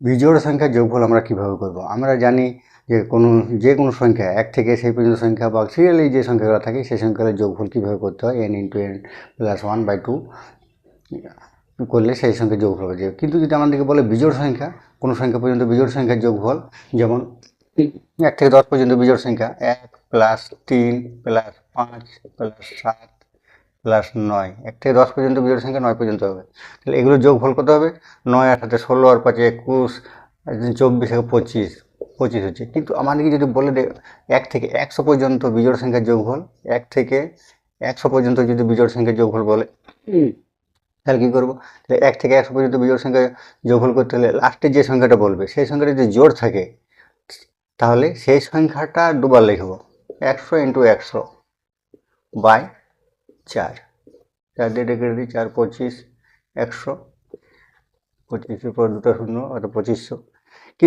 বিজোড় সংখ্যার যোগফল আমরা কিভাবে করব? আমরা জানি যে কোনো সংখ্যা 1 থেকে সেই পর্যন্ত সংখ্যা বা সিরিয়ালি যে সংখ্যাগুলো থাকে সেই সংখ্যাগুলোর যোগফল কীভাবে করতে হয়, n × n + 1/2 করলে সেই সংখ্যার যোগফল হয়ে যাবে। কিন্তু যদি আমাদেরকে বলে বিজোড় সংখ্যা, কোনো সংখ্যা পর্যন্ত বিজোড় সংখ্যার যোগফল, যেমন 1 থেকে 10 পর্যন্ত বিজোড় সংখ্যা 1 + 3 + 5 + 7 + 9, 1 থেকে 10 পর্যন্ত বিজোড় সংখ্যা 9 পর্যন্ত হবে। তাহলে এগুলোর যোগফল কত হবে? 9 আর 7 16 আর 5 21 24 আর 25 25 হচ্ছে। কিন্তু আমাদেরকে যদি বলে দেয় 1 থেকে 100 পর্যন্ত বিজোড় সংখ্যার যোগফল, 1 থেকে 100 পর্যন্ত যদি বিজোড় সংখ্যার যোগফল বলে, তাহলে কী করবো? তাহলে 1 থেকে 100 পর্যন্ত বিজোড় সংখ্যা যোগফল করতে হলে লাস্টে যে সংখ্যাটা বলবে সেই সংখ্যাটা যদি জোড় থাকে তাহলে সেই সংখ্যাটা দুবার লিখব, 100 × 100 বাই 4, 4 দিয়ে ডেকে দিই, 4 25 100, 25 পর 2টা শূন্য, অর্থাৎ 2500।